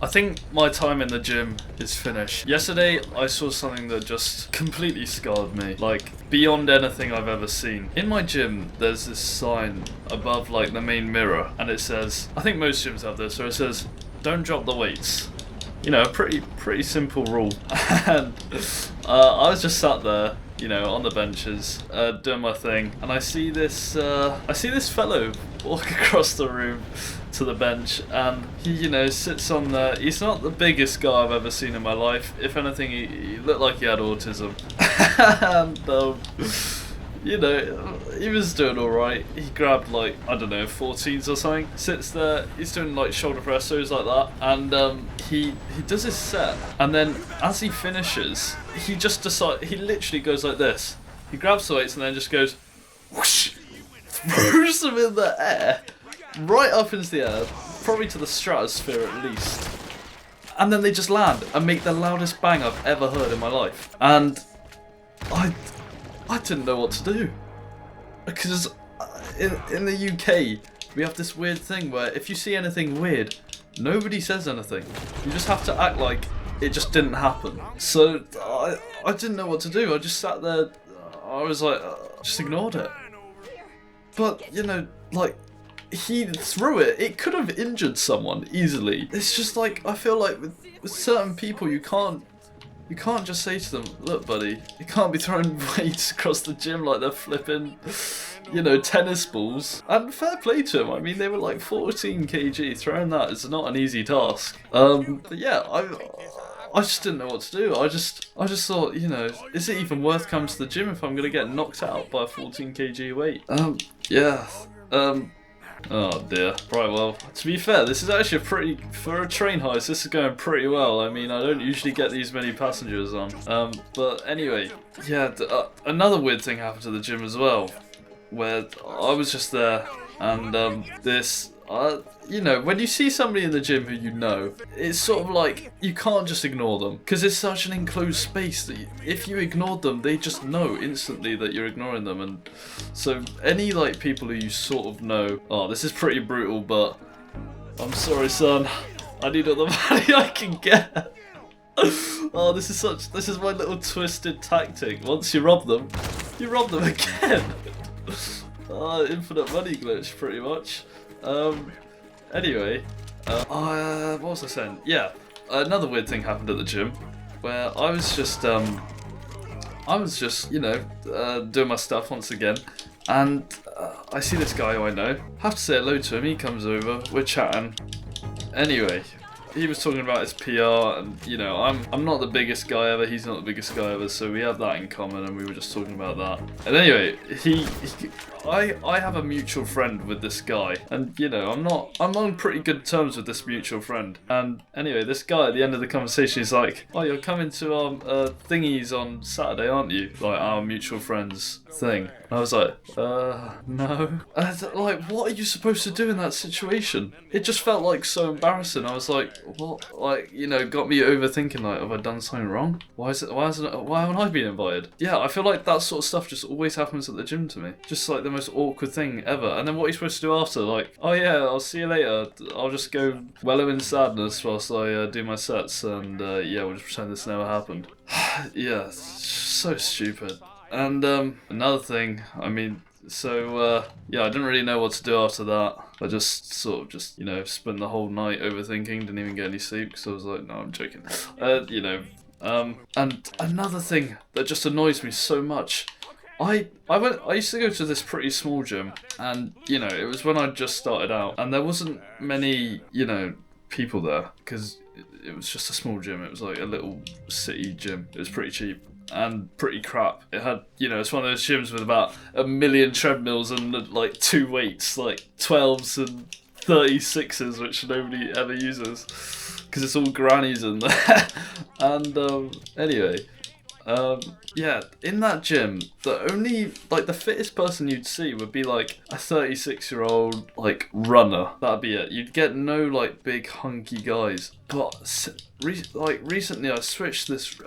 I think my time in the gym is finished. Yesterday, I saw something that just completely scarred me, like beyond anything I've ever seen. In my gym, there's this sign above like the main mirror, and it says, I think most gyms have this, where it says, "Don't drop the weights." You know, a pretty simple rule. And I was just sat there, you know, on the benches, doing my thing, and I see this fellow walk across the room to the bench, and he, you know, sits on there. He's not the biggest guy I've ever seen in my life. If anything, he looked like he had autism. And you know, he was doing alright. He grabbed like, I don't know, 14s or something. Sits there, he's doing like shoulder presses like that, and he does his set, and then as he finishes, he literally goes like this. He grabs the weights and then just goes whoosh, throws them in the air, right up into the air, probably to the stratosphere at least. And then they just land and make the loudest bang I've ever heard in my life. And I didn't know what to do, because in the UK we have this weird thing where if you see anything weird, nobody says anything. You just have to act like it just didn't happen. So I didn't know what to do. I just sat there. I was like, just ignored it. But you know, like, he threw it. It could have injured someone easily. It's just like, I feel like with certain people you can't just say to them, look buddy, you can't be throwing weights across the gym like they're flipping, you know, tennis balls. And fair play to them. I mean, they were like 14 kg. Throwing that is not an easy task. But yeah, I just didn't know what to do. I just thought, you know, is it even worth coming to the gym if I'm gonna get knocked out by a 14 kg weight? Yeah. Oh dear. Right, well, to be fair, this is actually for a train heist, this is going pretty well. I mean, I don't usually get these many passengers on. But anyway, yeah, another weird thing happened to the gym as well, where I was just there, and you know, when you see somebody in the gym who you know, it's sort of like, you can't just ignore them, because it's such an enclosed space that if you ignored them, they just know instantly that you're ignoring them. And so any like people who you sort of know, oh, this is pretty brutal, but I'm sorry son, I need all the money I can get. Oh, this is my little twisted tactic. Once you rob them again. Infinite money glitch, pretty much. Anyway, what was I saying? Yeah, another weird thing happened at the gym, where I was just, you know, doing my stuff once again, and I see this guy who I know. Have to say hello to him. He comes over, we're chatting. Anyway, he was talking about his PR, and you know, I'm not the biggest guy ever, he's not the biggest guy ever, so we have that in common, and we were just talking about that. And anyway, I have a mutual friend with this guy, and you know, I'm on pretty good terms with this mutual friend. And anyway, this guy at the end of the conversation is like, oh, you're coming to our thingies on Saturday, aren't you? Like our mutual friends thing. And I was like, no. And like, what are you supposed to do in that situation? It just felt like so embarrassing. I was like, what? Like, you know, got me overthinking, like, have I done something wrong? Why haven't I been invited? Yeah, I feel like that sort of stuff just always happens at the gym to me. Just like the most awkward thing ever. And then what are you supposed to do after? Like, oh yeah, I'll see you later. I'll just go wallow in sadness whilst I do my sets, and yeah, we'll just pretend this never happened. Yeah, so stupid. And another thing, I mean, so yeah, I didn't really know what to do after that. I just sort of you know, spent the whole night overthinking, didn't even get any sleep, because I was like, no, I'm joking. You know, and another thing that just annoys me so much, I used to go to this pretty small gym, and you know, it was when I just started out, and there wasn't many, you know, people there, because it was just a small gym. It was like a little city gym. It was pretty cheap and pretty crap. It had, you know, it's one of those gyms with about 1 million treadmills and like 2 weights, like 12s and 36s, which nobody ever uses because it's all grannies in there. And anyway, yeah, in that gym, the only, like, the fittest person you'd see would be like a 36-year-old like runner. That'd be it. You'd get no like big hunky guys. But recently I switched this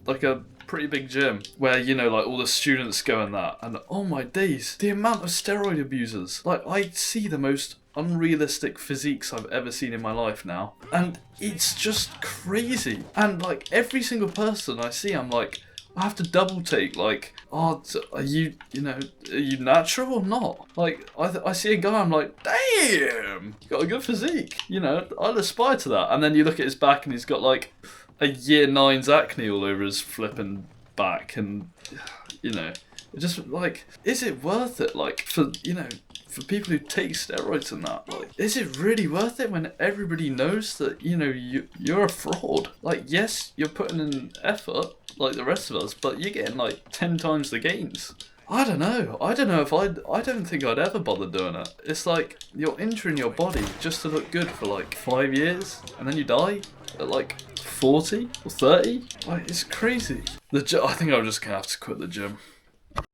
like a pretty big gym where, you know, like all the students go in that, and oh my days, the amount of steroid abusers. Like, I see the most unrealistic physiques I've ever seen in my life now. And it's just crazy. And like every single person I see, I'm like, I have to double take, like, oh, are you natural or not? Like, I see a guy, I'm like, damn, you got a good physique. I'd aspire to that. And then you look at his back and he's got like a year 9's acne all over his flipping back. And, it just like, is it worth it? Like, for people who take steroids and that, like, is it really worth it when everybody knows that, you're a fraud? Like, yes, you're putting in effort, like the rest of us, but you're getting like 10 times the gains. I don't know if I don't think I'd ever bother doing it. It's like you're injuring your body just to look good for like 5 years and then you die at like 40 or 30. Like, it's crazy. I think I'm just gonna have to quit the gym.